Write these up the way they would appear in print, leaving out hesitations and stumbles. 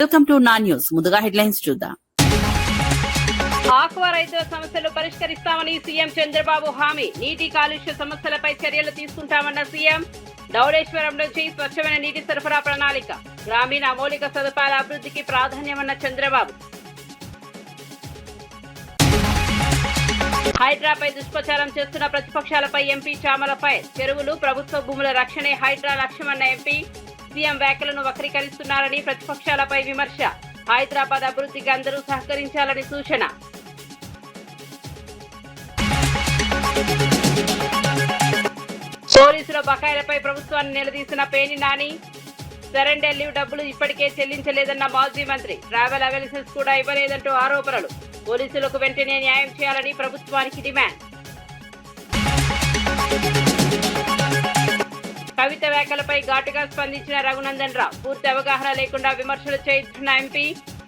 Welcome to నా news. ముందుగా headlines చూద్దాం. ఆక్వా రైతుల సమస్యలు పరిష్కరిస్తామని సీఎం చంద్రబాబు హామీ. నీటి కాలుష్య సమస్యలపై చర్యలు తీసుకుంటామన్న సీఎం. ధవళేశ్వరం నుంచి స్వచ్ఛమైన నీటి సరఫరా ప్రణాళిక. గ్రామీణ మౌలిక సదుపాయాల అభివృద్ధికి ప్రాధాన్యమన్న చంద్రబాబు. హైడ్రాపై దుష్ప్రచారం చేస్తున్న ప్రతిపక్షాలపై ఎంపీ చామలపై. చెరువులు, ప్రభుత్వ భూముల రక్షణే హైడ్రా లక్ష్యమన్న ఎంపీ. సీఎం వ్యాఖ్యలను వక్రీకరిస్తున్నారని ప్రతిపక్షాలపై విమర్శ. హైదరాబాద్ అభివృద్ధికి అందరూ సహకరించాలని సూచన. పోలీసుల బకాయిలపై ప్రభుత్వాన్ని నిలదీసిన పేర్ని నాని. సరెండర్ లీవ్ డబ్బులు ఇప్పటికే చెల్లించలేదన్న మాజీ మంత్రి. ట్రావెల్ అలవెన్సెస్ కూడా ఇవ్వలేదంటూ ఆరోపణలు. పోలీసులకు వెంటనే న్యాయం చేయాలని ప్రభుత్వానికి డిమాండ్. కవిత వ్యాఖ్యలపై ఘాటుగా స్పందించిన రఘునందన్ రావు. పూర్తి అవగాహన లేకుండా విమర్శలు చేస్తున్న ఎంపీ.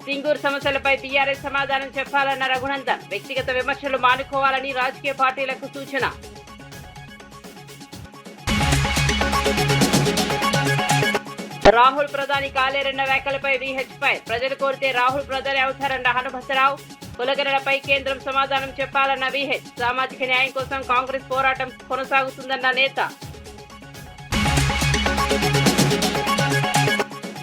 సింగూరు సమస్యలపై టీఆర్ఎస్ సమాధానం చెప్పాలన్న రఘునందన్. వ్యక్తిగత విమర్శలు మానుకోవాలని రాజకీయ పార్టీలకు సూచన. రాహుల్ ప్రధాని కాలేరన్న వ్యాఖ్యలపై విహెచ్ పై. ప్రజలు కోరితే రాహుల్ ప్రధాని అవుతారన్న హనుమంతరావు. కులగణలపై కేంద్రం సమాధానం చెప్పాలన్న విహెచ్. సామాజిక న్యాయం కోసం కాంగ్రెస్ పోరాటం కొనసాగుతుందన్న నేత.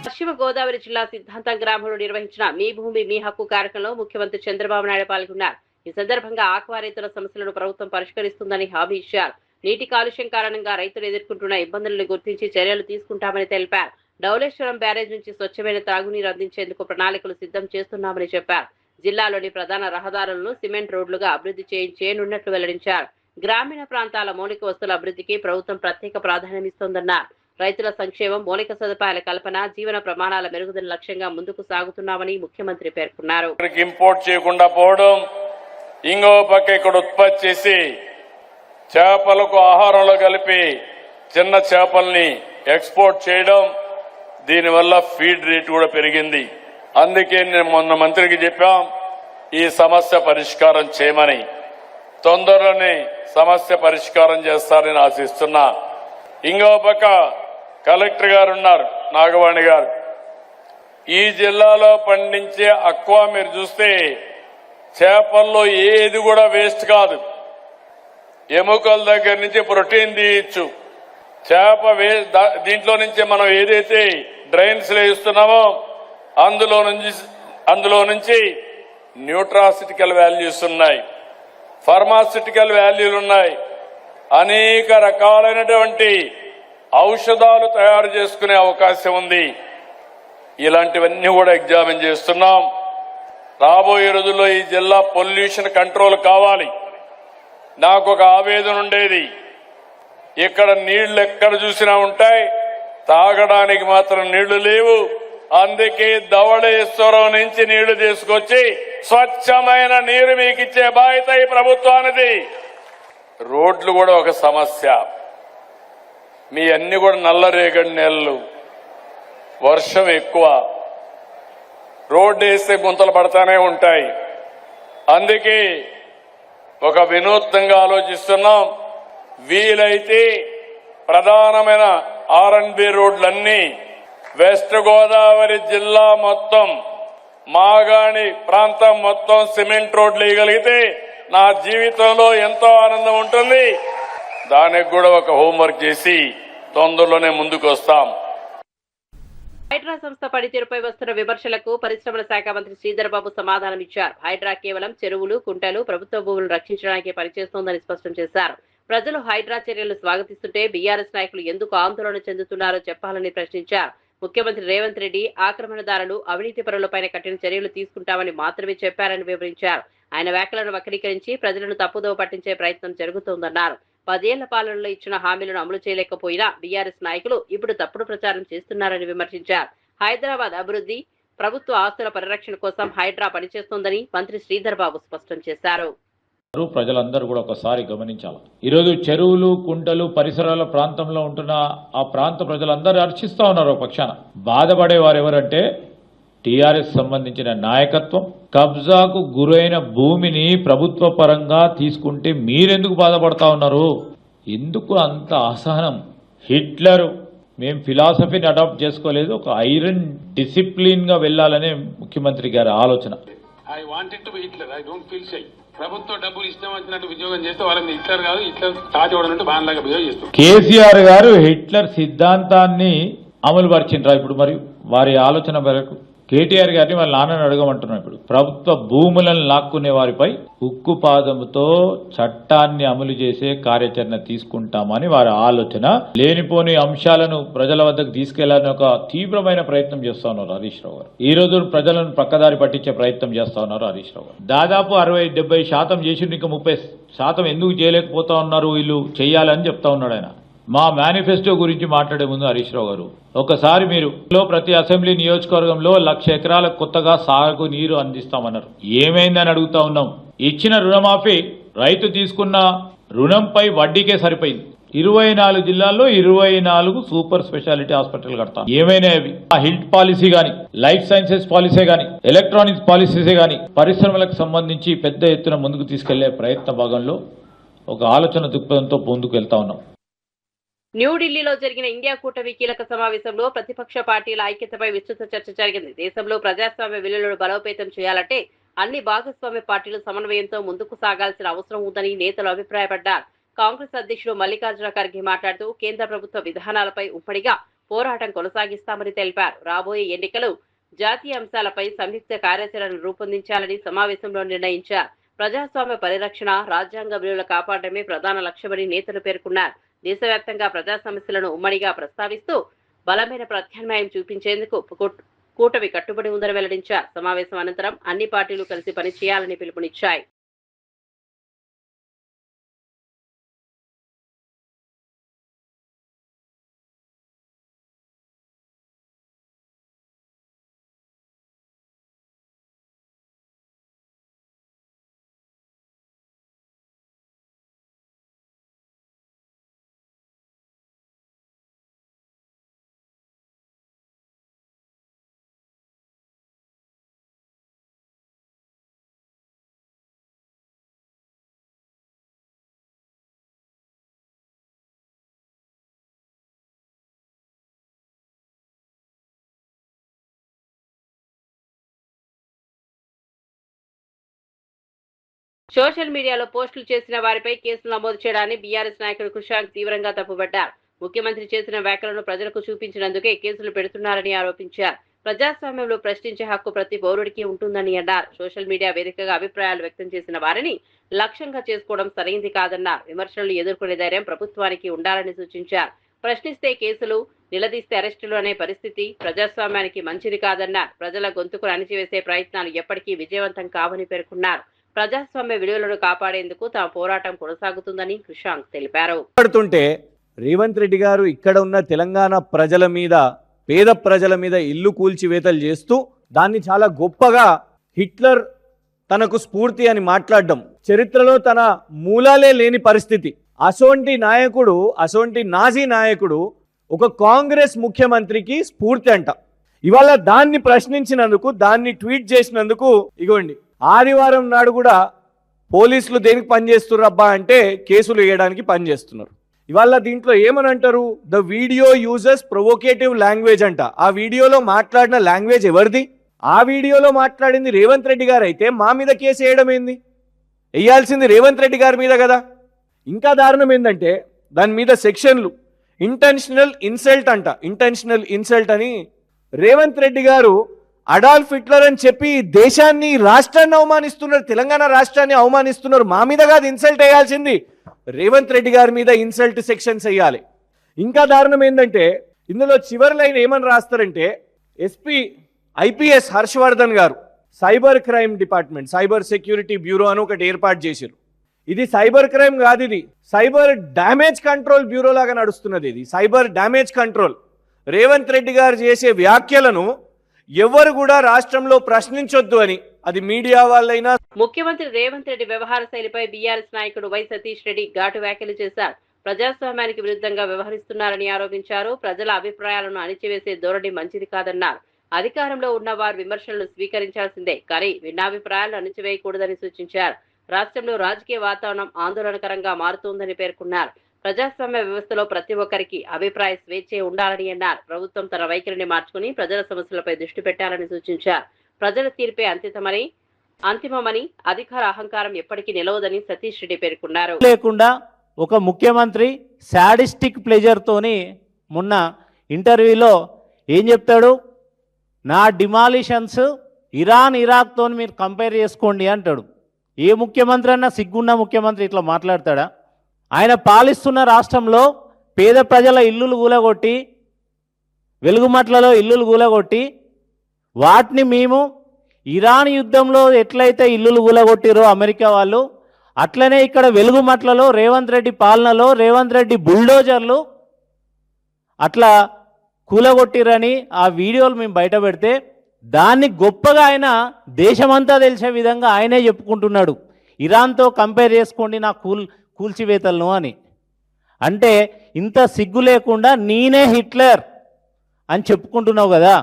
పశ్చిమ గోదావరి జిల్లా సిద్ధాంతం గ్రామంలో నిర్వహించిన మీ భూమి మీ హక్కు కార్యక్రమంలో ముఖ్యమంత్రి చంద్రబాబు నాయుడు పాల్గొన్నారు. ఈ సందర్భంగా ఆక్వా రైతుల సమస్యలను ప్రభుత్వం పరిష్కరిస్తుందని హామీ ఇచ్చారు. నీటి కాలుష్యం కారణంగా రైతులు ఎదుర్కొంటున్న ఇబ్బందులను గుర్తించి చర్యలు తీసుకుంటామని తెలిపారు. ధవళేశ్వరం బ్యారేజ్ నుంచి స్వచ్ఛమైన త్రాగునీరు అందించేందుకు ప్రణాళికలు సిద్ధం చేస్తున్నామని చెప్పారు. జిల్లాలోని ప్రధాన రహదారులను సిమెంట్ రోడ్లుగా అభివృద్ధి చేయనున్నట్లు వెల్లడించారు. గ్రామీణ ప్రాంతాల మౌలిక వస్తువుల అభివృద్ధికి ప్రభుత్వం ప్రత్యేక ప్రాధాన్యమిస్తోందన్నారు. రైతుల సంక్షేమం, మౌలిక సదుపాయాల కల్పన, జీవన ప్రమాణాల మెరుగుదల లక్ష్యంగా ముందుకు సాగుతున్నామని ముఖ్యమంత్రి పేర్కొన్నారు. ఇంపోర్ట్ చేయకుండా పోవడం, ఇంకో పక్క ఇక్కడ ఉత్పత్తి చేసి చేపలకు ఆహారంలో కలిపి చిన్న చేపల్ని ఎక్స్పోర్ట్ చేయడం, దీనివల్ల ఫీడ్ రేట్ కూడా పెరిగింది. అందుకే నేను మొన్న మంత్రికి చెప్పాం ఈ సమస్య పరిష్కారం చేయమని. తొందరలోనే సమస్య పరిష్కారం చేస్తారని ఆశిస్తున్నా. ఇంకో పక్క కలెక్టర్ గారు ఉన్నారు, నాగవాణి గారు. ఈ జిల్లాలో పండించే అక్వా మీరు చూస్తే చేపల్లో ఏది కూడా వేస్ట్ కాదు. ఎముకల దగ్గర నుంచి ప్రోటీన్ తీయచ్చు. చేప దీంట్లో నుంచి మనం ఏదైతే డ్రైన్స్ లో ఇస్తున్నామో అందులో నుంచి న్యూట్రాసిటికల్ వాల్యూస్ ఉన్నాయి, ఫార్మాసిటికల్ వాల్యూలు ఉన్నాయి. అనేక రకాలైనటువంటి ఔషధాలు తయారు చేసుకునే అవకాశం ఉంది. ఇలాంటివన్నీ కూడా ఎగ్జామిన్ చేస్తున్నాం. రాబోయే రోజుల్లో ఈ జిల్లా పొల్యూషన్ కంట్రోల్ కావాలి. నాకు ఒక ఆవేదన ఉండేది, ఇక్కడ నీళ్లు ఎక్కడ చూసినా ఉంటాయి, తాగడానికి మాత్రం నీళ్లు లేవు. అందుకే ధవళేశ్వరం నుంచి నీళ్లు తీసుకొచ్చి స్వచ్ఛమైన నీరు మీకు ఇచ్చే బాధ్యత ఈ ప్రభుత్వానిది. రోడ్లు కూడా ఒక సమస్య. మీ అన్ని కూడా నల్లరేగడి నెలలు, వర్షం ఎక్కువ, రోడ్డు వేస్తే గుంతలు పడతానే ఉంటాయి. అందుకే ఒక వినూత్నంగా ఆలోచిస్తున్నాం. వీలైతే ప్రధానమైన R&B రోడ్లన్నీ వెస్ట్ గోదావరి జిల్లా మొత్తం, మాగాణి ప్రాంతం మొత్తం సిమెంట్ రోడ్లు వేయగలిగితే నా జీవితంలో ఎంతో ఆనందం ఉంటుంది. దానికి కూడా ఒక హోంవర్క్ చేసి తొందరలోనే ముందుకు వస్తాం. హైడ్రా సంస్థ పనితీరుపై వస్తున్న విమర్శలకు పరిశ్రమల శాఖ మంత్రి శ్రీధర్ బాబు సమాధానం ఇచ్చారు. హైడ్రా కేవలం చెరువులు, కుంటలు, ప్రభుత్వ భూములను రక్షించడానికి పనిచేస్తోందని స్పష్టం చేశారు. ప్రజలు హైడ్రా చర్యలు స్వాగతిస్తుంటే బీఆర్ఎస్ నాయకులు ఎందుకు ఆందోళన చెందుతున్నారో చెప్పాలని ప్రశ్నించారు. ముఖ్యమంత్రి రేవంత్ రెడ్డి ఆక్రమణదారులు, అవినీతి పరులపైన కఠిన చర్యలు తీసుకుంటామని మాత్రమే చెప్పారని వివరించారు. ఆయన వ్యాఖ్యలను వక్రీకరించి ప్రజలను తప్పుదోవ పట్టించే ప్రయత్నం జరుగుతోందన్నారు. 10 ఏళ్ల పాలనలో ఇచ్చిన హామీలను అమలు చేయలేకపోయినా బీఆర్ఎస్ నాయకులు ఇప్పుడు తప్పుడు ప్రచారం చేస్తున్నారని విమర్శించారు. హైదరాబాద్ అభివృద్ధి, ప్రభుత్వ ఆస్తుల పరిరక్షణ కోసం హైడ్రా పనిచేస్తోందని మంత్రి శ్రీధర్ బాబు స్పష్టం చేశారు. ప్రజలందరూ కూడా ఒకసారి గమనించాలి. ఈరోజు చెరువులు, కుంటలు, పరిసరాల ప్రాంతంలో ఉంటున్న ఆ ప్రాంత ప్రజలందరూ హర్షిస్తా ఉన్నారు. ఒక పక్షాన బాధపడేవారు ఎవరంటే టీఆర్ఎస్ సంబంధించిన నాయకత్వం. కబ్జాకు గురైన భూమిని ప్రభుత్వ పరంగా తీసుకుంటే మీరెందుకు బాధపడతా ఉన్నారు? ఎందుకు అంత అసహనం? హిట్లరు మేము ఫిలాసఫీని అడాప్ట్ చేసుకోలేదు, ఒక ఐరన్ డిసిప్లిన్గా వెళ్ళాలనే ముఖ్యమంత్రి గారి ఆలోచన. I wanted to be Hitler, I don't feel shy. ప్రభుత్వ డబ్బులు ఇష్టం వచ్చినట్టు ఉద్యోగం చేస్తే వాళ్ళని హిట్లర్ కాదు, హిట్లర్ తాటి వాడనట్టు బాన్లాగా బిహేవ్ చేస్తారు. కేసీఆర్ గారు హిట్లర్ సిద్ధాంతాన్ని అమలు పరిచిండ్రా ఇప్పుడు? మరి వారి ఆలోచన మేరకు కేటీఆర్ గారిని వాళ్ళ నాన్నని అడగమంటున్నాం. ఇప్పుడు ప్రభుత్వ భూములను లాక్కునే వారిపై ఉక్కు పాదముతో చట్టాన్ని అమలు చేసే కార్యాచరణ తీసుకుంటామని వారి ఆలోచన. లేనిపోని అంశాలను ప్రజల వద్దకు తీసుకెళ్లాలని ఒక తీవ్రమైన ప్రయత్నం చేస్తా ఉన్నారు హరీష్ రావు గారు. ఈ రోజు ప్రజలను పక్కదారి పట్టించే ప్రయత్నం చేస్తా ఉన్నారు హరీష్ రావు గారు. దాదాపు 60-70% చేసి ఇంకా 30% ఎందుకు చేయలేకపోతా ఉన్నారు వీళ్ళు, చెయ్యాలని చెప్తా ఉన్నాడు ఆయన. మా మేనిఫెస్టో గురించి మాట్లాడే ముందు హరీష్ రావు గారు, ఒకసారి మీరు ప్రతి అసెంబ్లీ నియోజకవర్గంలో 1,00,000 ఎకరాలకు కొత్తగా సాగు నీరు అందిస్తామన్నారు. ఏమైందని అడుగుతా ఉన్నాం. ఇచ్చిన రుణమాఫీ రైతు తీసుకున్న రుణంపై వడ్డీకే సరిపోయింది. 24 జిల్లాల్లో 24 సూపర్ స్పెషాలిటీ హాస్పిటల్ కడతాం. ఏమైనా అవి హిల్ట్ పాలసీ గాని, లైఫ్ సైన్సెస్ పాలసీ గాని, ఎలక్ట్రానిక్స్ పాలసీసే గాని పరిశ్రమలకు సంబంధించి పెద్ద ఎత్తున ముందుకు తీసుకెళ్లే ప్రయత్న భాగంలో ఒక ఆలోచన దృక్పథంతో ముందుకు వెళ్తా ఉన్నాం. న్యూఢిల్లీలో జరిగిన ఇండియా కూటమి కీలక సమావేశంలో ప్రతిపక్ష పార్టీల ఐక్యతపై విస్తృత చర్చ జరిగింది. దేశంలో ప్రజాస్వామ్య విలువలను బలోపేతం చేయాలంటే అన్ని భాగస్వామ్య పార్టీలు సమన్వయంతో ముందుకు సాగాల్సిన అవసరం ఉందని నేతలు అభిప్రాయపడ్డారు. కాంగ్రెస్ అధ్యక్షుడు మల్లికార్జున ఖర్గే మాట్లాడుతూ కేంద్ర ప్రభుత్వ విధానాలపై ఉమ్మడిగా పోరాటం కొనసాగిస్తామని తెలిపారు. రాబోయే ఎన్నికలు జాతీయ అంశాలపై సంయుక్త కార్యాచరణను రూపొందించాలని సమావేశంలో నిర్ణయించారు. ప్రజాస్వామ్య పరిరక్షణ, రాజ్యాంగ విలువలు కాపాడమే ప్రధాన లక్ష్యమని నేతలు పేర్కొన్నారు. దేశవ్యాప్తంగా ప్రజా సమస్యలను ఉమ్మడిగా ప్రస్తావిస్తూ బలమైన ప్రత్యామ్నాయం చూపించేందుకు కూటమి కట్టుబడి ఉందని వెల్లడించారు. సమావేశం అనంతరం అన్ని పార్టీలు కలిసి పనిచేయాలని పిలుపునిచ్చాయి. సోషల్ మీడియాలో పోస్టులు చేసిన వారిపై కేసులు నమోదు చేయడాన్ని బీఆర్ఎస్ నాయకుడు కృషాంక్ తీవ్రంగా తప్పుపట్టారు. ముఖ్యమంత్రి చేసిన వ్యాఖ్యలను ప్రజలకు చూపించినందుకే కేసులు పెడుతున్నారని ఆరోపించారు. ప్రజాస్వామ్యంలో ప్రశ్నించే హక్కు ప్రతి పౌరుడికి ఉంటుందని అన్నారు. సోషల్ మీడియా వేదికగా అభిప్రాయాలు వ్యక్తం చేసిన వారిని లక్ష్యంగా చేసుకోవడం సరైంది కాదన్నారు. విమర్శలను ఎదుర్కొనే ధైర్యం ప్రభుత్వానికి ఉండాలని సూచించారు. ప్రశ్నిస్తే కేసులు, నిలదీస్తే అరెస్టులు అనే పరిస్థితి ప్రజాస్వామ్యానికి మంచిది కాదన్నారు. ప్రజల గొంతుకును అణిచివేసే ప్రయత్నాలు ఎప్పటికీ విజయవంతం కావని పేర్కొన్నారు. ప్రజాస్వామ్య విలువలను కాపాడేందుకు తమ పోరాటం కొనసాగుతుందని కృషాంక్ తెలిపారు. రేవంత్ రెడ్డి గారు ఇక్కడ ఉన్న తెలంగాణ ప్రజల మీద, పేద ప్రజల మీద ఇల్లు కూల్చివేతలు చేస్తూ దాన్ని చాలా గొప్పగా హిట్లర్ తనకు స్ఫూర్తి అని మాట్లాడడం, చరిత్రలో తన మూలాలే లేని పరిస్థితి. అసోంటి నాయకుడు, అసోంటి నాజీ నాయకుడు ఒక కాంగ్రెస్ ముఖ్యమంత్రికి స్ఫూర్తి అంట. ఇవాళ దాన్ని ప్రశ్నించినందుకు, దాన్ని ట్వీట్ చేసినందుకు ఇగోండి ఆదివారం నాడు కూడా పోలీసులు దేనికి పనిచేస్తుర్రబ్బా అంటే కేసులు వేయడానికి పనిచేస్తున్నారు. ఇవాళ దీంట్లో ఏమని అంటారు, the video uses provocative language అంట. ఆ వీడియోలో మాట్లాడిన లాంగ్వేజ్ ఎవరిది? ఆ వీడియోలో మాట్లాడింది రేవంత్ రెడ్డి గారు అయితే మా మీద కేసు వేయడం ఏంది? వేయాల్సింది రేవంత్ రెడ్డి గారి మీద కదా. ఇంకా దారుణం ఏంటంటే దాని మీద సెక్షన్లు ఇంటెన్షనల్ ఇన్సల్ట్ అంట. ఇంటెన్షనల్ ఇన్సల్ట్ అని రేవంత్ రెడ్డి గారు అడాల్ఫ్ హిట్లర్ అని చెప్పి దేశాన్ని, రాష్ట్రాన్ని అవమానిస్తున్నారు, తెలంగాణ రాష్ట్రాన్ని అవమానిస్తున్నారు. మా మీద కాదు ఇన్సల్ట్ వేయాల్సింది, రేవంత్ రెడ్డి గారి మీద ఇన్సల్ట్ సెక్షన్స్ వేయాలి. ఇంకా దారుణం ఏంటంటే ఇందులో చివరి లైన్ ఏమని రాస్తారంటే, ఎస్పీ ఐపీఎస్ హర్షవర్ధన్ గారు cyber crime department, cyber security bureau అని ఒకటి ఏర్పాటు చేశారు. ఇది సైబర్ క్రైమ్ కాదు, ఇది సైబర్ డ్యామేజ్ కంట్రోల్ బ్యూరో లాగా నడుస్తున్నది. ఇది cyber damage control. Revanth Reddy గారు చేసే వ్యాఖ్యలను ఎవరు కూడా రాష్ట్రంలో ప్రశ్నించొద్దు అని, అది మీడియా వాళ్ళైనా. ముఖ్యమంత్రి రేవంత్ రెడ్డి వ్యవహార శైలిపై బీఆర్ఎస్ నాయకుడు వై సతీష్ రెడ్డి ఘాటు వ్యాఖ్యలు చేశారు. ప్రజాస్వామ్యానికి విరుద్ధంగా వ్యవహరిస్తున్నారని ఆరోపించారు. ప్రజల అభిప్రాయాలను అణిచివేసే ధోరణి మంచిది కాదన్నారు. అధికారంలో ఉన్న వారు విమర్శలను స్వీకరించాల్సిందే, కానీ భిన్నాభిప్రాయాలను అణిచివేయకూడదని సూచించారు. రాష్ట్రంలో రాజకీయ వాతావరణం ఆందోళనకరంగా మారుతోందని పేర్కొన్నారు. ప్రజాస్వామ్య వ్యవస్థలో ప్రతి ఒక్కరికి అభిప్రాయ స్వేచ్ఛ ఉండాలని అన్నారు. ప్రభుత్వం తన వైఖరిని మార్చుకుని ప్రజల సమస్యలపై దృష్టి పెట్టాలని సూచించారు. ప్రజల తీర్పే అంతిమమని, అధికార అహంకారం ఎప్పటికీ నిలవదని సతీష్ రెడ్డి పేర్కొన్నారు. లేకుండా ఒక ముఖ్యమంత్రి సాడిస్టిక్ ప్లెజర్తోని మొన్న ఇంటర్వ్యూలో ఏం చెప్తాడు, నా డిమాలిషన్స్ ఇరాక్తో మీరు కంపేర్ చేసుకోండి అంటాడు. ఏ ముఖ్యమంత్రి అన్నా సిగ్గున్న ముఖ్యమంత్రి ఇట్లా మాట్లాడతాడా? ఆయన పాలిస్తున్న రాష్ట్రంలో పేద ప్రజల ఇల్లులు కూలగొట్టి, వెలుగుమట్లలో ఇల్లులు కూలగొట్టి, వాటిని మేము ఇరాన్ యుద్ధంలో ఎట్లయితే ఇల్లులు కూలగొట్టిరో అమెరికా వాళ్ళు, అట్లనే ఇక్కడ వెలుగుమట్లలో రేవంత్ రెడ్డి పాలనలో రేవంత్ రెడ్డి బుల్డోజర్లు అట్లా కూలగొట్టిరని ఆ వీడియోలు మేము బయట పెడితే దాన్ని గొప్పగా ఆయన దేశమంతా తెలిసే విధంగా ఆయనే చెప్పుకుంటున్నాడు, ఇరాన్తో కంపేర్ చేసుకోండి నా కూల్చివేతలను అని. అంటే ఇంత సిగ్గు లేకుండా నేనే హిట్లర్ అని చెప్పుకుంటున్నావు కదా.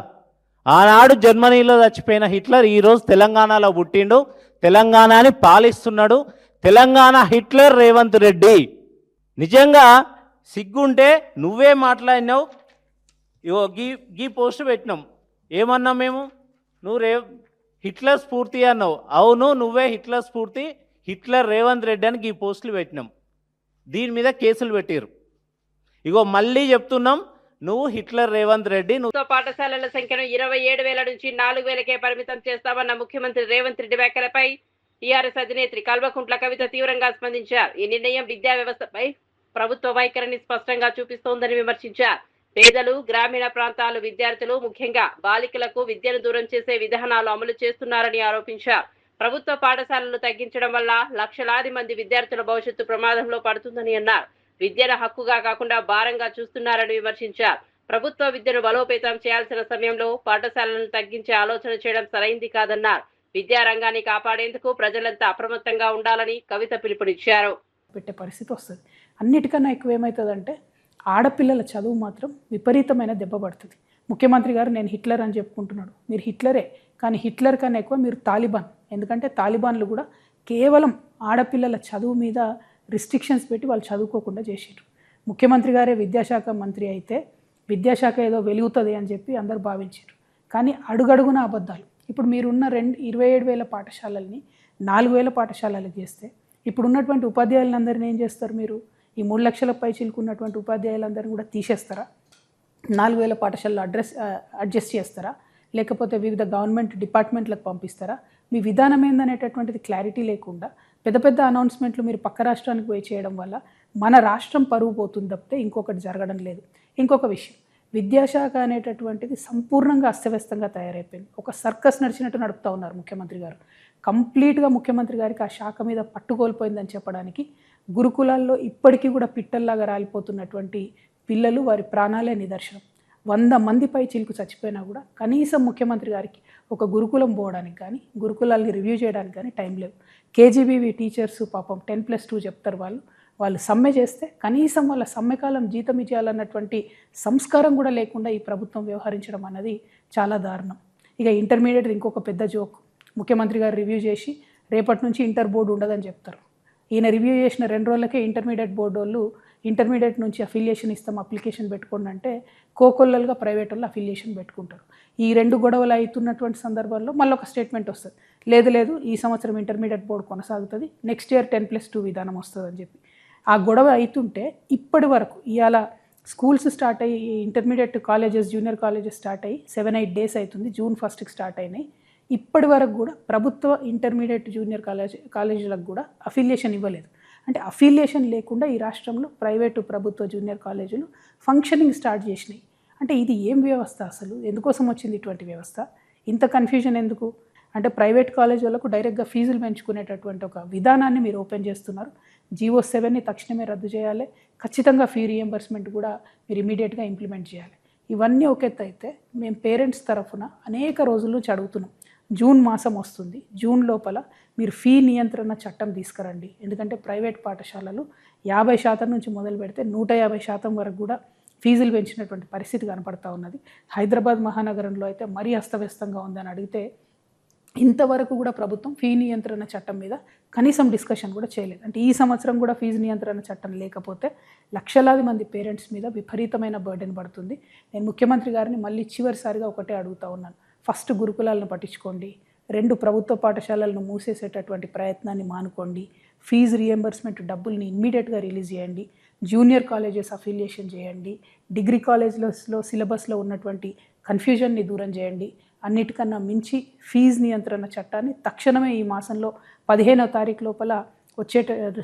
ఆనాడు జర్మనీలో చచ్చిపోయిన హిట్లర్ ఈరోజు తెలంగాణలో పుట్టిండు, తెలంగాణని పాలిస్తున్నాడు. తెలంగాణ హిట్లర్ రేవంత్ రెడ్డి. నిజంగా సిగ్గుంటే నువ్వే మాట్లాడినావు. ఇగో గీ పోస్ట్ పెట్టినాం, ఏమన్నాం మేము, నువ్వు హిట్లర్ స్ఫూర్తి అన్నావు. అవును, నువ్వే హిట్లర్ స్ఫూర్తి, హిట్లర్ రేవంత్ రెడ్డి అని ఈ పోస్టులు పెట్టినాం. దీని మీద కేసులు పెట్టారు. ఇగో మళ్ళీ చెప్తున్నాం, నువ్వు హిట్లర్ రేవంత్ రెడ్డి. పాఠశాలల సంఖ్యను 27,000 నుంచి 4,000కే పరిమితం చేస్తామన్న ముఖ్యమంత్రి రేవంత్ రెడ్డి వ్యాఖ్యలపై టీఆర్ఎస్ అధినేత్రి కల్వకుంట్ల కవిత తీవ్రంగా స్పందించారు. ఈ నిర్ణయం విద్యా వ్యవస్థపై ప్రభుత్వ వైఖరిని స్పష్టంగా చూపిస్తోందని విమర్శించారు. పేదలు, గ్రామీణ ప్రాంతాలు విద్యార్థులు, ముఖ్యంగా బాలికలకు విద్యను దూరం చేసే విధానాలు అమలు చేస్తున్నారని ఆరోపించారు. ప్రభుత్వ పాఠశాలలు తగ్గించడం వల్ల లక్షలాది మంది విద్యార్థుల భవిష్యత్తు ప్రమాదంలో పడుతుందని అన్నారు. విద్యను హక్కుగా కాకుండా భారంగా చూస్తున్నారని విమర్శించారు. ప్రభుత్వ విద్యను బలోపేతం చేయాల్సిన సమయంలో పాఠశాలలను తగ్గించే ఆలోచన చేయడం సరైంది కాదన్నారు. విద్యారంగాన్ని కాపాడేందుకు ప్రజలంతా అప్రమత్తంగా ఉండాలని కవిత పిలుపునిచ్చారు. పెట్టే పరిస్థితి వస్తుంది. అన్నిటికన్నా ఎక్కువ ఏమవుతుందంటే ఆడపిల్లల చదువు మాత్రం విపరీతమైన దెబ్బ పడుతుంది. ముఖ్యమంత్రి గారు నేను హిట్లర్ అని చెప్పుకుంటున్నాడు. మీరు హిట్లరే, కానీ హిట్లర్ కన్నా ఎక్కువ మీరు తాలిబాన్. ఎందుకంటే తాలిబాన్లు కూడా కేవలం ఆడపిల్లల చదువు మీద రిస్ట్రిక్షన్స్ పెట్టి వాళ్ళు చదువుకోకుండా చేసారు. ముఖ్యమంత్రి గారే విద్యాశాఖ మంత్రి అయితే విద్యాశాఖ ఏదో వెలుగుతుంది అని చెప్పి అందరు భావించారు. కానీ అడుగడుగున అబద్ధాలు. ఇప్పుడు మీరున్న 27,000 పాఠశాలల్ని 4,000 పాఠశాలలకు చేస్తే ఇప్పుడు ఉన్నటువంటి ఉపాధ్యాయులందరినీ ఏం చేస్తారు? మీరు ఈ 3 లక్షల పై చిలుకున్నటువంటి ఉపాధ్యాయులందరినీ కూడా తీసేస్తారా? 4,000 పాఠశాలలో అడ్జస్ట్ చేస్తారా? లేకపోతే వివిధ గవర్నమెంట్ డిపార్ట్మెంట్లకు పంపిస్తారా? మీ విధానం ఏందనేటటువంటిది క్లారిటీ లేకుండా పెద్ద పెద్ద అనౌన్స్మెంట్లు మీరు పక్క రాష్ట్రానికి పోయి చేయడం వల్ల మన రాష్ట్రం పరువు పోతుంది తప్పితే ఇంకొకటి జరగడం లేదు. ఇంకొక విషయం, విద్యాశాఖ అనేటటువంటిది సంపూర్ణంగా అస్తవ్యస్తంగా తయారైపోయింది. ఒక సర్కస్ నడిచినట్టు నడుపుతూ ఉన్నారు ముఖ్యమంత్రి గారు. కంప్లీట్గా ముఖ్యమంత్రి గారికి ఆ శాఖ మీద పట్టుకోల్పోయిందని చెప్పడానికి గురుకులాల్లో ఇప్పటికీ కూడా పిట్టల్లాగా రాలిపోతున్నటువంటి పిల్లలు, వారి ప్రాణాలే నిదర్శనం. 100 మంది పై చిలుకు చచ్చిపోయినా కూడా కనీసం ముఖ్యమంత్రి గారికి ఒక గురుకులం పోవడానికి కానీ గురుకులాల్ని రివ్యూ చేయడానికి కానీ టైం లేవు. కేజీబీవీ టీచర్స్ పాపం 10+2 చెప్తారు. వాళ్ళు సమ్మె చేస్తే కనీసం వాళ్ళ సమ్మెకాలం జీతం ఇచ్చేయాలన్నటువంటి సంస్కారం కూడా లేకుండా ఈ ప్రభుత్వం వ్యవహరించడం అన్నది చాలా దారుణం. ఇక ఇంటర్మీడియట్ ఇంకొక పెద్ద జోక్. ముఖ్యమంత్రి గారు రివ్యూ చేసి రేపటి నుంచి ఇంటర్ బోర్డు ఉండదని చెప్తారు. ఈయన రివ్యూ చేసిన 2 రోజులకే ఇంటర్మీడియట్ బోర్డు వాళ్ళు ఇంటర్మీడియట్ నుంచి అఫిలియేషన్ ఇస్తాం, అప్లికేషన్ పెట్టుకోండి అంటే కోకొల్లలుగా ప్రైవేట్ వాళ్ళు అఫిలియేషన్ పెట్టుకుంటారు. ఈ 2 గొడవలు అవుతున్నటువంటి సందర్భాల్లో మళ్ళీ ఒక స్టేట్మెంట్ వస్తుంది, లేదు ఈ సంవత్సరం ఇంటర్మీడియట్ బోర్డు కొనసాగుతుంది, నెక్స్ట్ ఇయర్ 10+2 విధానం వస్తుంది అని చెప్పి. ఆ గొడవ అవుతుంటే ఇప్పటి వరకు ఇవాళ స్కూల్స్ స్టార్ట్ అయ్యి intermediate colleges, junior colleges start అయ్యి 7-8 డేస్ అవుతుంది. June 1st స్టార్ట్ అయినాయి. ఇప్పటి వరకు కూడా ప్రభుత్వ ఇంటర్మీడియట్ జూనియర్ కాలేజీలకు కూడా అఫిలియేషన్ ఇవ్వలేదు. అంటే అఫిలియేషన్ లేకుండా ఈ రాష్ట్రంలో ప్రైవేటు ప్రభుత్వ జూనియర్ కాలేజీలు ఫంక్షనింగ్ స్టార్ట్ చేసినాయి. అంటే ఇది ఏం వ్యవస్థ అసలు? ఎందుకోసం వచ్చింది ఇటువంటి వ్యవస్థ? ఇంత కన్ఫ్యూజన్ ఎందుకు? అంటే ప్రైవేట్ కాలేజ్ వాళ్ళకు డైరెక్ట్గా ఫీజులు పెంచుకునేటటువంటి ఒక విధానాన్ని మీరు ఓపెన్ చేస్తున్నారు. G.O. 7ని తక్షణమే రద్దు చేయాలి. ఖచ్చితంగా ఫీ రీఎంబర్స్మెంట్ కూడా మీరు ఇమీడియట్గా ఇంప్లిమెంట్ చేయాలి. ఇవన్నీ ఒక ఎత్తు అయితే మేము పేరెంట్స్ తరఫున అనేక రోజుల నుంచి అడుగుతున్నాం. జూన్ మాసం వస్తుంది, జూన్ లోపల మీరు ఫీ నియంత్రణ చట్టం తీసుకురండి. ఎందుకంటే ప్రైవేట్ పాఠశాలలు 50% నుంచి మొదలు పెడితే 150% వరకు కూడా ఫీజులు పెంచినటువంటి పరిస్థితి కనపడతా ఉన్నది. హైదరాబాద్ మహానగరంలో అయితే మరీ అస్తవ్యస్తంగా ఉందని అడిగితే ఇంతవరకు కూడా ప్రభుత్వం ఫీ నియంత్రణ చట్టం మీద కనీసం డిస్కషన్ కూడా చేయలేదు. అంటే ఈ సంవత్సరం కూడా ఫీజు నియంత్రణ చట్టం లేకపోతే లక్షలాది మంది పేరెంట్స్ మీద విపరీతమైన బర్డెన్ పడుతుంది. నేను ముఖ్యమంత్రి గారిని మళ్ళీ చివరిసారిగా ఒకటే అడుగుతా ఉన్నాను. ఫస్ట్ గురుకులాలను పట్టించుకోండి, 2 ప్రభుత్వ పాఠశాలలను మూసేసేటటువంటి ప్రయత్నాన్ని మానుకోండి, ఫీజు రియంబర్స్మెంట్ డబ్బుల్ని ఇమ్మీడియట్గా రిలీజ్ చేయండి, జూనియర్ కాలేజెస్ అఫిలియేషన్ చేయండి, డిగ్రీ కాలేజ్లో సిలబస్లో ఉన్నటువంటి కన్ఫ్యూజన్ని దూరం చేయండి. అన్నిటికన్నా మించి ఫీజు నియంత్రణ చట్టాన్ని తక్షణమే ఈ మాసంలో 15వ తారీఖు లోపల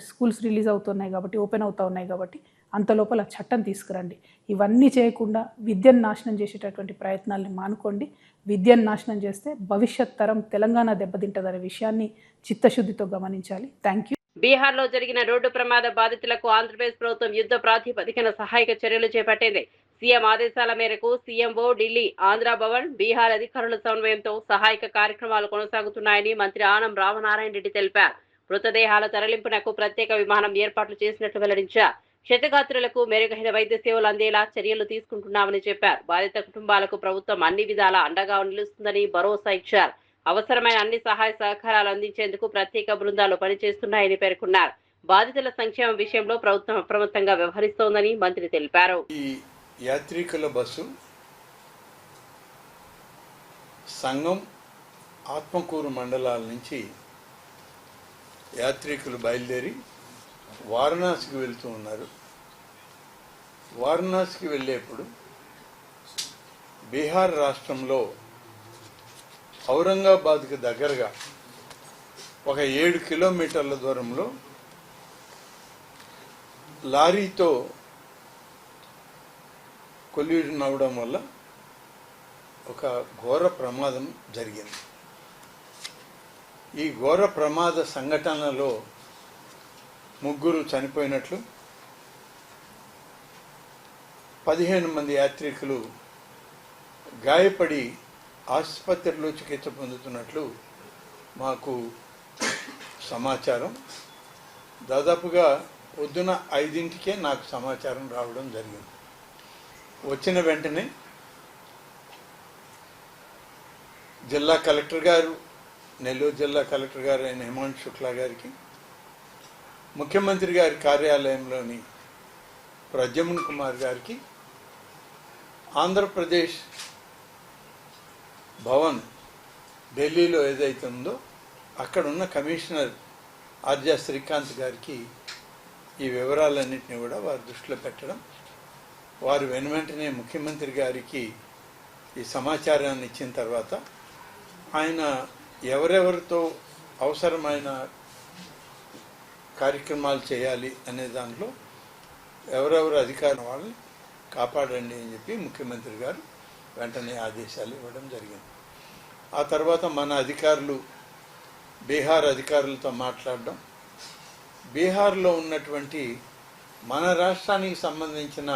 స్కూల్స్ రిలీజ్ అవుతున్నాయి కాబట్టి, ఓపెన్ అవుతూ ఉన్నాయి కాబట్టి అంత లోపల చట్టం తీసుకురండి. ఇవన్నీ చేయకుండా విద్యను నాశనం చేసేటటువంటి ప్రయత్నాల్ని మానుకోండి. విద్యను నాశనం చేస్తే భవిష్యత్ తరం తెలంగాణ దెబ్బతింటదనే విషయాన్ని చిత్తశుద్ధితో గమనించాలి. Thank you. బీహార్లో జరిగిన రోడ్డు ప్రమాద బాధితులకు ఆంధ్రప్రదేశ్ ప్రభుత్వం యుద్ధ ప్రాతిపదికన సహాయక చర్యలు చేపట్టింది. సీఎం ఆదేశాల మేరకు సీఎంఓ ఢిల్లీ, ఆంధ్ర భవన్, బీహార్ అధికారుల సమన్వయంతో సహాయక కార్యక్రమాలు కొనసాగుతున్నాయని మంత్రి ఆనం రామనారాయణ రెడ్డి తెలిపారు. మృతదేహాల తరలింపునకు ప్రత్యేక విమానం ఏర్పాట్లు చేసినట్లు వెల్లడించారు. క్షతగాత్రులకు మెరుగైన వైద్య సేవలు అందేలా చర్యలు తీసుకుంటున్నామని చెప్పారు. బాధిత కుటుంబాలకు ప్రభుత్వం అన్ని విధాల అండగా నిలుస్తుందని భరోసా ఇచ్చారు. అవసరమైన అన్ని సహాయ సహకారాలు అందించేందుకు ప్రత్యేక బృందాలు పనిచేస్తున్నాయని పేర్కొన్నారు. బాధితుల సంక్షేమం విషయంలో ప్రభుత్వం అప్రమత్తంగా వ్యవహరిస్తోందని మంత్రి తెలిపారు. ఈ యాత్రికుల బస్సు సంగం, ఆత్మకూరు మండలాల నుంచి యాత్రికులు బయలుదేరి వారణాసికి వెళ్తూ ఉన్నారు. వారణాసికి వెళ్ళేప్పుడు బీహార్ రాష్ట్రంలో ఔరంగాబాద్కి దగ్గరగా ఒక 7 కిలోమీటర్ల దూరంలో లారీతో కొల్యూషన్ అవడం వల్ల ఒక ఘోర ప్రమాదం జరిగింది. ఈ ఘోర ప్రమాద సంఘటనలో 3 చనిపోయినట్లు, 15 మంది యాత్రికులు గాయపడి ఆసుపత్రిలో చికిత్స పొందుతున్నట్లు మాకు సమాచారం. దాదాపుగా పొద్దున 5ంటికే నాకు సమాచారం రావడం జరిగింది. వచ్చిన వెంటనే జిల్లా కలెక్టర్ గారు, నెల్లూరు జిల్లా కలెక్టర్ గారు అయిన హిమాంశు శుక్లా గారికి, ముఖ్యమంత్రి గారి కార్యాలయంలోని ప్రద్యుమ్న్ కుమార్ గారికి, ఆంధ్రప్రదేశ్ భవన్ ఢిల్లీలో ఏదైతే ఉందో అక్కడున్న కమిషనర్ ఆర్జా శ్రీకాంత్ గారికి ఈ వివరాలన్నింటినీ కూడా వారి దృష్టిలో పెట్టడం, వారు వెనువెంటనే ముఖ్యమంత్రి గారికి ఈ సమాచారాన్ని ఇచ్చిన తర్వాత ఆయన ఎవరెవరితో అవసరమైన కార్యక్రమాలు చేయాలి అనే దాంట్లో ఎవరెవరు అధికారం వాళ్ళని కాపాడండి అని చెప్పి ముఖ్యమంత్రి గారు వెంటనే ఆదేశాలు ఇవ్వడం జరిగింది. ఆ తర్వాత మన అధికారులు బీహార్ అధికారులతో మాట్లాడడం, బీహార్లో ఉన్నటువంటి మన రాష్ట్రానికి సంబంధించిన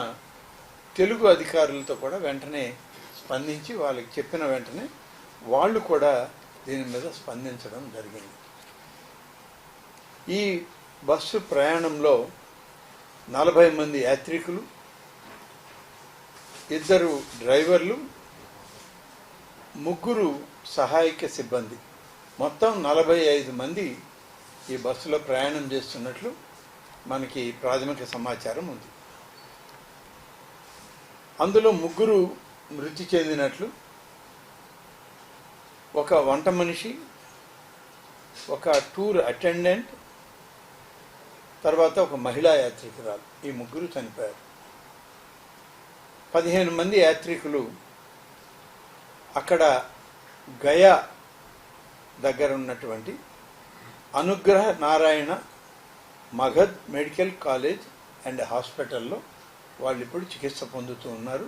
తెలుగు అధికారులతో కూడా వెంటనే స్పందించి వాళ్ళకి చెప్పిన వెంటనే వాళ్ళు కూడా దీని మీద స్పందించడం జరిగింది. ఈ బస్సు ప్రయాణంలో 40 మంది యాత్రికులు, 2 డ్రైవర్లు, 3 సహాయక సిబ్బంది, మొత్తం 45 మంది ఈ బస్సులో ప్రయాణం చేస్తున్నట్లు మనకి ప్రాథమిక సమాచారం ఉంది. అందులో 3 మృతి చెందినట్లు, ఒక వంట మనిషి, ఒక టూర్ అటెండెంట్, తర్వాత ఒక మహిళా యాత్రికురాలు, ఈ 3 చనిపోయారు. 15 మంది యాత్రికులు అక్కడ గయా దగ్గర ఉన్నటువంటి అనుగ్రహ Narayana Magadh medical college and హాస్పిటల్లో వాళ్ళు ఇప్పుడు చికిత్స పొందుతూ ఉన్నారు.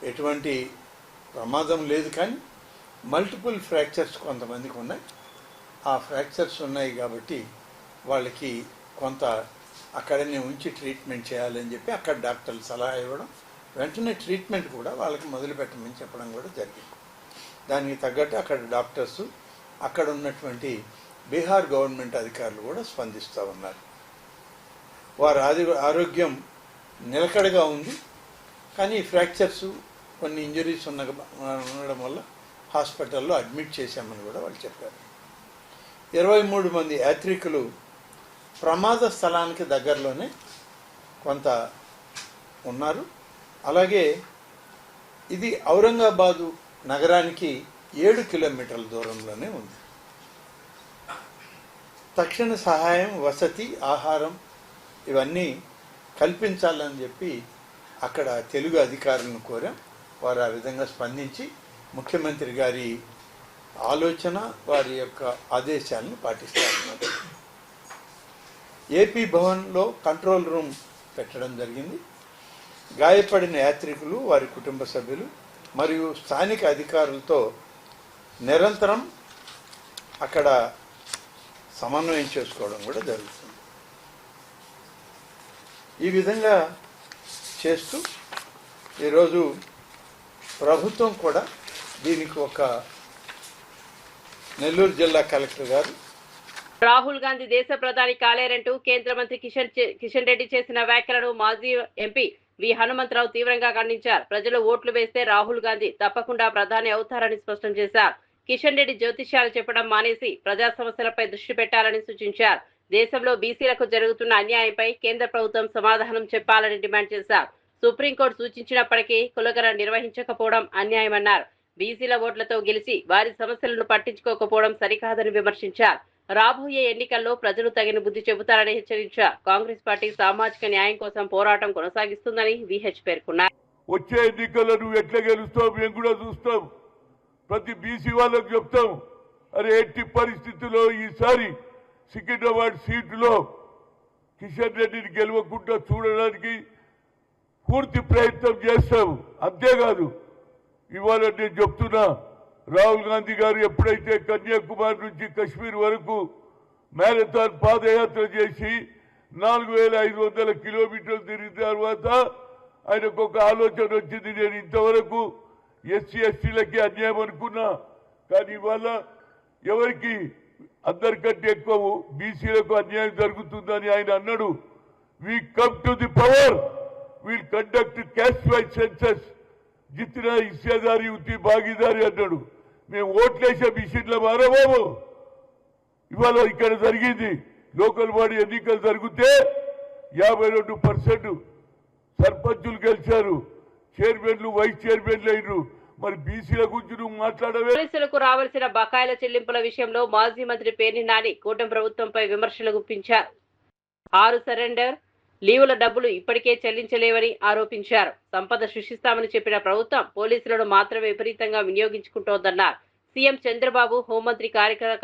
ఎటువంటి ప్రమాదం లేదు, కానీ మల్టిపుల్ ఫ్రాక్చర్స్ కొంతమందికి ఉన్నాయి. ఆ ఫ్రాక్చర్స్ ఉన్నాయి కాబట్టి వాళ్ళకి కొంత అక్కడనే ఉంచి ట్రీట్మెంట్ చేయాలని చెప్పి అక్కడ డాక్టర్లు సలహా ఇవ్వడం, వెంటనే ట్రీట్మెంట్ కూడా వాళ్ళకి మొదలుపెట్టమని చెప్పడం కూడా జరిగింది. దానికి తగ్గట్టు అక్కడ డాక్టర్సు, అక్కడ ఉన్నటువంటి బీహార్ గవర్నమెంట్ అధికారులు కూడా స్పందిస్తూ ఉన్నారు. వారి ఆరోగ్యం నిలకడగా ఉంది, కానీ ఫ్రాక్చర్స్, కొన్ని ఇంజరీస్ ఉండడం వల్ల హాస్పిటల్లో అడ్మిట్ చేశామని కూడా వాళ్ళు చెప్పారు. 23 మంది యాత్రికులు ప్రమాద స్థలానికి దగ్గరలోనే కొంత ఉన్నారు. అలాగే ఇది ఔరంగాబాదు నగరానికి 7 కిలోమీటర్ల దూరంలోనే ఉంది. తక్షణ సహాయం, వసతి, ఆహారం ఇవన్నీ కల్పించాలని చెప్పి అక్కడ తెలుగు అధికారులను కోరాం. వారు ఆ విధంగా స్పందించి ముఖ్యమంత్రి గారి ఆలోచన, వారి యొక్క ఆదేశాలను పాటిస్తారు. ఏపీ భవన్లో కంట్రోల్ రూమ్ పెట్టడం జరిగింది. గాయపడిన యాత్రికులు, వారి కుటుంబ సభ్యులు మరియు స్థానిక అధికారులతో నిరంతరం అక్కడ సమన్వయం చేసుకోవడం కూడా జరుగుతుంది. ఈ విధంగా చేస్తూ ఈరోజు ప్రభుత్వం కూడా దీనికి ఒక నెల్లూరు జిల్లా కలెక్టర్ గారు రాహుల్ గాంధీ దేశ ప్రధాని కాలేరంటూ కేంద్ర మంత్రి కిషన్ రెడ్డి చేసిన వ్యాఖ్యలను మాజీ ఎంపీ వి హనుమంతరావు తీవ్రంగా ఖండించారు. ప్రజలు ఓట్లు వేస్తే రాహుల్ గాంధీ తప్పకుండా ప్రధాని అవుతారని స్పష్టం చేశారు. కిషన్ రెడ్డి జ్యోతిష్యాలు చెప్పడం మానేసి ప్రజా సమస్యలపై దృష్టి పెట్టాలని సూచించారు. దేశంలో బీసీలకు జరుగుతున్న అన్యాయంపై కేంద్ర ప్రభుత్వం సమాధానం చెప్పాలని డిమాండ్ చేశారు. సుప్రీంకోర్టు సూచించినప్పటికీ కులగణ నిర్వహించకపోవడం అన్యాయమన్నారు. బీసీల ఓట్లతో గెలిచి వారి సమస్యలను పట్టించుకోకపోవడం సరికాదని విమర్శించారు. రాబోయే ఎన్నికల్లో ప్రజలు తగిన బుద్ధి చెబుతారని హెచ్చరించారు. కాంగ్రెస్ పార్టీ సామాజిక న్యాయం కోసం పోరాటం కొనసాగిస్తుందని విహెచ్ పేర్కొన్నారు. వచ్చే ఎన్నికల్లో నువ్వు ఎట్లా గెలుస్తావు మేము కూడా చూస్తాం. ప్రతి బీసీ వాళ్ళకు చెప్తాం, అరే ఎట్టి పరిస్థితుల్లో ఈసారి సికింద్రాబాద్ సీటులో కిషన్ రెడ్డిని గెలవకుండా చూడడానికి పూర్తి ప్రయత్నం చేస్తాం. అంతేకాదు ఇవాళ నేను చెప్తున్నా, రాహుల్ గాంధీ గారు ఎప్పుడైతే కన్యాకుమారి నుంచి కశ్మీర్ వరకు మ్యారథాన్ పాదయాత్ర చేసి 4500 కిలోమీటర్లు తిరిగిన తర్వాత ఆయనకు ఒక ఆలోచన వచ్చింది, నేను ఇంతవరకు ఎస్సీ ఎస్టీలకి అన్యాయం అనుకున్నా, కానీ ఇవాళ ఎవరికి అందరికంటే ఎక్కువ బీసీలకు అన్యాయం జరుగుతుందని ఆయన అన్నాడు. We come to the power, will conduct caste wise census, జిత్నా హిస్సేదారి ఉత్తి భాగీదారి అన్నాడు. మేము ఓట్లేసే మిషన్ల మారా బాబు. ఇవాళ ఇక్కడ జరిగింది లోకల్ బాడీ ఎన్నికలు జరిగితే 52% సర్పంచులు గెలిచారు, చైర్మన్లు వైస్ చైర్మన్లు అయినరు. మరి బీసీల గురించి నువ్వు మాట్లాడవే? పోలీసులకు రావాల్సిన బకాయిల చెల్లింపుల విషయంలో మాజీ మంత్రి పేర్ని నాని కూటమి ప్రభుత్వంపై విమర్శలు గుప్పించారు. 6 సరెండర్ లీవుల డబ్బులు ఇప్పటికే చెల్లించలేవని ఆరోపించారు. సంపద సృష్టిస్తామని చెప్పిన ప్రభుత్వం పోలీసులను మాత్రమే విపరీతంగా వినియోగించుకుంటోందన్నారు. సీఎం చంద్రబాబు హోంమంత్రి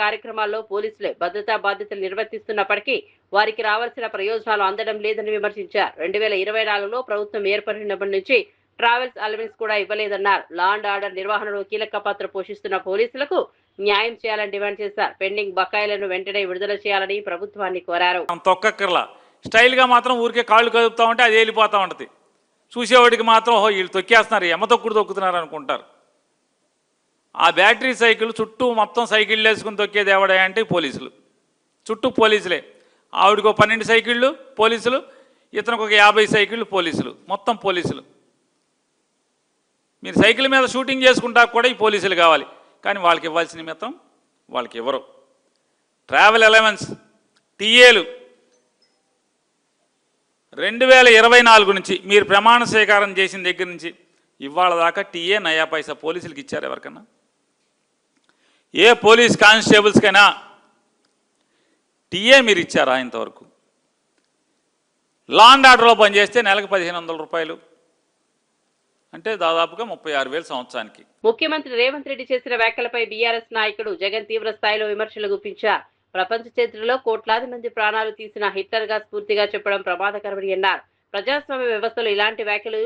కార్యక్రమాల్లో పోలీసులే భద్రతా బాధ్యతలు నిర్వర్తిస్తున్నప్పటికీ వారికి రావాల్సిన ప్రయోజనాలు అందడం లేదని విమర్శించారు. 2024లో ప్రభుత్వం ఏర్పడినప్పటి నుంచి ట్రావెల్స్ అలవెన్స్ కూడా ఇవ్వలేదన్నారు. లా అండ్ ఆర్డర్ నిర్వహణలో కీలక పాత్ర పోషిస్తున్న పోలీసులకు న్యాయం చేయాలని డిమాండ్ చేశారు. పెండింగ్ బకాయిలను వెంటనే విడుదల చేయాలని ప్రభుత్వాన్ని కోరారు. తొక్కర్లా స్టైల్గా మాత్రం ఊరికే కాళ్ళు కదుపుతా ఉంటే అది వెళ్ళిపోతూ ఉంటుంది. చూసేవాడికి మాత్రం వీళ్ళు తొక్కేస్తున్నారు, ఎమ్మ తొక్కుడు తొక్కుతున్నారు అనుకుంటారు. ఆ బ్యాటరీ సైకిల్ చుట్టూ మొత్తం సైకిళ్ళు వేసుకుని తొక్కేది ఎవడా అంటే పోలీసులు, చుట్టూ పోలీసులే. ఆవిడకు 12 సైకిళ్ళు పోలీసులు, ఇతనికి ఒక 50 సైకిళ్ళు పోలీసులు, మొత్తం పోలీసులు. మీరు సైకిల్ మీద షూటింగ్ చేసుకుంటా కూడా ఈ పోలీసులు కావాలి, కానీ వాళ్ళకి ఇవ్వాల్సిన మిత్రం వాళ్ళకి ఇవ్వరు. ట్రావెల్ అలవెన్స్ టీఏలు 2024 నుంచి మీరు ప్రమాణ స్వీకారం చేసిన దగ్గర నుంచి ఇవాళ దాకా టీఏ నయా పైసా పోలీసులకు ఇచ్చారు ఎవరికన్నా? ఏ పోలీస్ కానిస్టేబుల్స్కైనా టీఏ మీరు ఇచ్చారా ఇంతవరకు? లా అండ్ ఆర్డర్లో పనిచేస్తే నెలకు 1500 రూపాయలు అంటే దాదాపుగా 36,000 సంవత్సరానికి. ముఖ్యమంత్రి రేవంత్ రెడ్డి చేసిన వ్యాఖ్యలపై బీఆర్ఎస్ నాయకుడు జగన్ తీవ్ర స్థాయిలో విమర్శలు గుప్పించారు. ప్రపంచ చరిత్రలో కోట్లాది మంది ప్రాణాలు తీసిన హిట్లర్ గా స్ఫూర్తిగా చెప్పడం ప్రమాదకరమని అన్నారు. ప్రజాస్వామ్య వ్యవస్థలో ఇలాంటి వ్యాఖ్యలు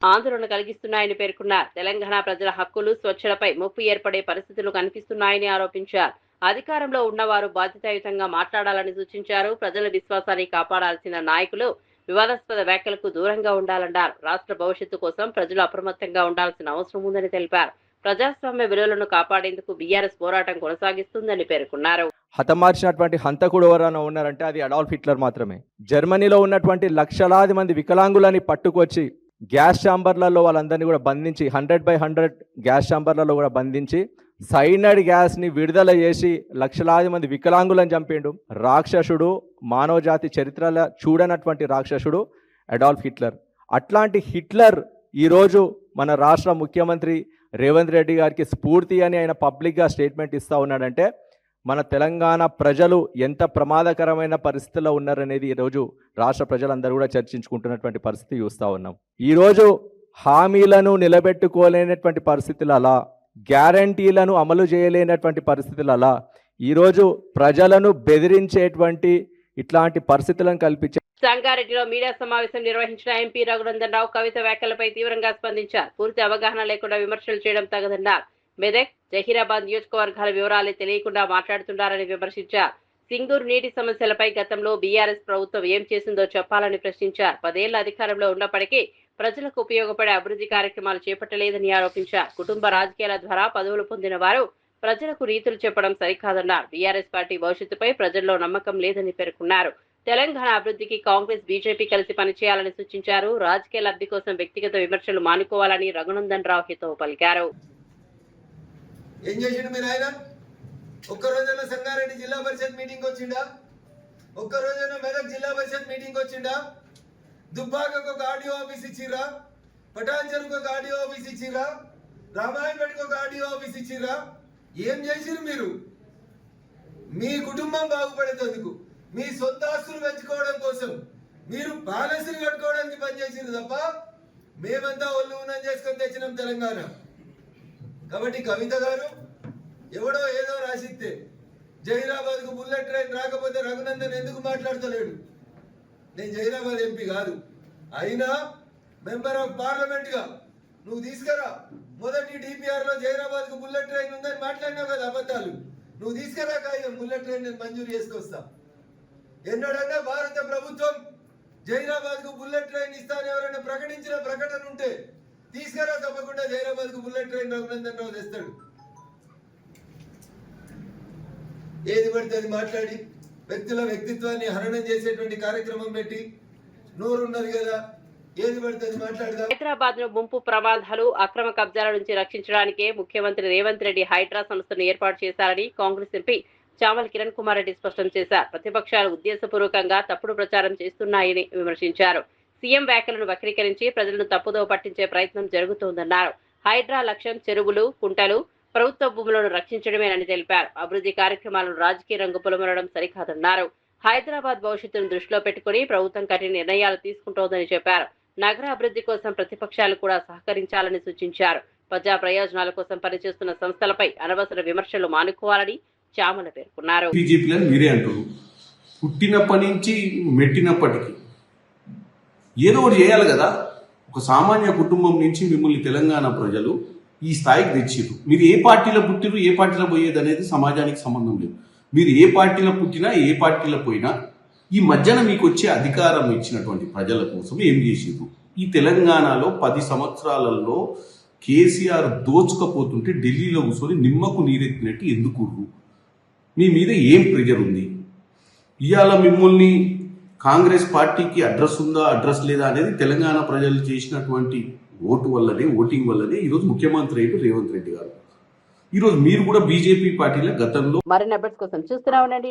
ఆందోళన కలిగిస్తున్నాయని పేర్కొన్నారు. తెలంగాణ ప్రజల హక్కులు, స్వచ్ఛలపై ముప్పు ఏర్పడే పరిస్థితులు కనిపిస్తున్నాయని ఆరోపించారు. అధికారంలో ఉన్నవారు బాధ్యతాయుతంగా మాట్లాడాలని సూచించారు. ప్రజల విశ్వాసాన్ని కాపాడాల్సిన నాయకులు వివాదాస్పద వ్యాఖ్యలకు దూరంగా ఉండాలన్నారు. రాష్ట్ర భవిష్యత్తు కోసం ప్రజలు అప్రమత్తంగా ఉండాల్సిన అవసరం ఉందని తెలిపారు. ప్రజాస్వామ్య విలువలను కాపాడేందుకు బీఆర్ఎస్ పోరాటం కొనసాగిస్తుందని పేర్కొన్నారు. హతమార్చినటువంటి హంతకుడు ఎవరైనా ఉన్నారంటే అది అడాల్ఫ్ హిట్లర్ మాత్రమే. జర్మనీలో ఉన్నటువంటి లక్షలాది మంది వికలాంగులని పట్టుకొచ్చి గ్యాస్ ఛాంబర్లలో వాళ్ళందరినీ కూడా బంధించి 100/100 గ్యాస్ ఛాంబర్లలో కూడా బంధించి సైనైడ్ గ్యాస్ని విడుదల చేసి లక్షలాది మంది వికలాంగులను చంపిండు. రాక్షసుడు, మానవజాతి చరిత్రలో చూడనటువంటి రాక్షసుడు అడాల్ఫ్ హిట్లర్. అట్లాంటి హిట్లర్ ఈరోజు మన రాష్ట్ర ముఖ్యమంత్రి రేవంత్ రెడ్డి గారికి స్ఫూర్తి అని ఆయన పబ్లిక్గా స్టేట్మెంట్ ఇస్తూ ఉన్నాడంటే మన తెలంగాణ ప్రజలు ఎంత ప్రమాదకరమైన పరిస్థితిలో ఉన్నారనేది ఈరోజు రాష్ట్ర ప్రజలందరూ కూడా చర్చించుకుంటున్నటువంటి పరిస్థితి చూస్తూ ఉన్నాం. ఈరోజు హామీలను నిలబెట్టుకోలేనటువంటి పరిస్థితులలో, గ్యారంటీలను అమలు చేయలేనటువంటి పరిస్థితులలో ఈరోజు ప్రజలను బెదిరించేటువంటి ఇట్లాంటి పరిస్థితులను కల్పించే సంగారెడ్డిలో మీడియా సమావేశం నిర్వహించిన ఎంపీ రఘునందన్ రావు కవిత వ్యాఖ్యలపై తీవ్రంగా స్పందించారు. పూర్తి అవగాహన లేకుండా విమర్శలు చేయడం తగదన్నారు. మెదక్, జహీరాబాద్ నియోజకవర్గాల వివరాలే తెలియకుండా మాట్లాడుతున్నారని విమర్శించారు. సింగూరు నీటి సమస్యలపై గతంలో బీఆర్ఎస్ ప్రభుత్వం ఏం చేసిందో చెప్పాలని ప్రశ్నించారు. 10 ఏళ్ల అధికారంలో ఉన్నప్పటికీ ప్రజలకు ఉపయోగపడే అభివృద్ధి కార్యక్రమాలు చేపట్టలేదని ఆరోపించారు. కుటుంబ రాజకీయాల ద్వారా పదవులు పొందిన వారు ప్రజలకు రీతులు చెప్పడం సరికాదన్నారు. బీఆర్ఎస్ పార్టీ భవిష్యత్తుపై ప్రజల్లో నమ్మకం లేదని పేర్కొన్నారు. తెలంగాణ అభివృద్ధికి కాంగ్రెస్, బీజేపీ కలిసి పనిచేయాలని సూచించారు. రాజకీయ లబ్ధి కోసం వ్యక్తిగత విమర్శలు మానుకోవాలని రఘునందన్ రావు హితవు పలికారు. ఏం చేసిండు మీరు? ఆయన ఒక్కరోజైనా సంగారెడ్డి జిల్లా పరిషత్ మీటింగ్ వచ్చిండా? ఒక్కరోజైనా మెదక్ జిల్లా పరిషత్ మీటింగ్ వచ్చిండా? దుబ్బాకకు ఒక ఆడియో ఆఫీస్ ఇచ్చిరా? పటాన్చెరుకు ఒక ఆడియో ఆఫీస్ ఇచ్చిరా? రామాయణపేటకు ఒక ఆడియో ఆఫీస్ ఇచ్చిరా? ఏం చేసిరు మీరు? మీ కుటుంబం బాగుపడేందుకు, మీ సొంత ఆస్తులు పెంచుకోవడం కోసం మీరు ప్యాలెస్లు కట్టుకోవడానికి పనిచేసిరు తప్ప మేమంతా ఒళ్ళు ఉన్నం చేసుకొని తెచ్చినాం తెలంగాణ. కాబట్టి కవిత గారు ఎవడో ఏదో రాసిస్తే జహీరాబాద్ కు బుల్లెట్ ట్రైన్ రాకపోతే రఘునందన్ ఎందుకు మాట్లాడతలేడు? నేను జహీరాబాద్ ఎంపీ కాదు, అయినా మెంబర్ ఆఫ్ పార్లమెంట్ గా నువ్వు తీసుకురా. మొదటి డిపిఆర్ లో జహీరాబాద్ కు బుల్లెట్ ట్రైన్ ఉందని మాట్లాడినావు కదా అబద్ధాలు. నువ్వు తీసుకురా కాగితం, బుల్లెట్ ట్రైన్ నేను మంజూరు చేసుకొస్తా. ఎన్నడన్నా భారత ప్రభుత్వం జహీరాబాద్ కు బుల్లెట్ ట్రైన్ ఇస్తానని ఎవరైనా ప్రకటించిన ప్రకటన ఉంటే తీసుకురా, తప్పకుండా జహీరాబాద్ కు బుల్లెట్ ట్రైన్ రఘునందన్ రావు తెస్తాడు. ఏది పడితే అది మాట్లాడి వ్యక్తుల వ్యక్తిత్వాన్ని హరణం చేసేటువంటి కార్యక్రమం పెట్టి నోరున్నది కదా, ఏది పడితే అది మాట్లాడదాం. హైదరాబాద్ లో ముంపు ప్రమాదాలు, అక్రమ కబ్జాల నుంచి రక్షించడానికే ముఖ్యమంత్రి రేవంత్ రెడ్డి హైడ్రా సంస్థను ఏర్పాటు చేశారని కాంగ్రెస్ ఎంపీ చామల కిరణ్ కుమార్ రెడ్డి స్పష్టం చేశారు. ప్రతిపక్షాలు ఉద్దేశపూర్వకంగా తప్పుడు ప్రచారం చేస్తున్నాయని విమర్శించారు. సీఎం వ్యాఖ్యలను వక్రీకరించి ప్రజలను తప్పుదోవ పట్టించే ప్రయత్నం జరుగుతోందన్నారు. హైడ్రా లక్ష్యం చెరువులు, కుంటలు, ప్రభుత్వ భూములను రక్షించడమేనని తెలిపారు. అభివృద్ధి కార్యక్రమాలను రాజకీయ రంగు పొలమరడం సరికాదన్నారు. హైదరాబాద్ భవిష్యత్తును దృష్టిలో పెట్టుకుని ప్రభుత్వం కఠిన నిర్ణయాలు తీసుకుంటోందని చెప్పారు. నగర అభివృద్ధి కోసం ప్రతిపక్షాలు కూడా సహకరించాలని సూచించారు. ప్రజా ప్రయోజనాల కోసం పనిచేస్తున్న సంస్థలపై అనవసర విమర్శలు మానుకోవాలని చామల పేర్కొన్నారు. బీజేపీలను మీరే అంటారు, పుట్టినప్పటి నుంచి మెట్టినప్పటికీ ఏదో ఒకటి చేయాలి కదా. ఒక సామాన్య కుటుంబం నుంచి మిమ్మల్ని తెలంగాణ ప్రజలు ఈ స్థాయికి తెచ్చిర్రు. మీరు ఏ పార్టీలో పుట్టిరు, ఏ పార్టీలో పోయేది అనేది సమాజానికి సంబంధం లేదు. మీరు ఏ పార్టీలో పుట్టినా, ఏ పార్టీలో పోయినా ఈ మధ్యన మీకు వచ్చే అధికారం ఇచ్చినటువంటి ప్రజల కోసం ఏం చేసిర్రు? ఈ తెలంగాణలో 10 సంవత్సరాలలో కేసీఆర్ దోచుకపోతుంటే ఢిల్లీలో కూర్చొని నిమ్మకు నీరెత్తినట్టు ఎందుకు? మీ మీద ఏం ప్రెజర్ ఉంది? ఇవాళ మిమ్మల్ని కాంగ్రెస్ పార్టీకి అడ్రస్ ఉందా, అడ్రస్ లేదా అనేది తెలంగాణ ప్రజలు చేసినటువంటి ఓటింగ్ వల్లనే ఈరోజు ముఖ్యమంత్రి అయిన రేవంత్ రెడ్డి గారు. ఈరోజు మీరు కూడా బీజేపీ పార్టీలో గతంలో మరిన్ని అప్డేట్స్ కోసం చూస్తూనే ఉండండి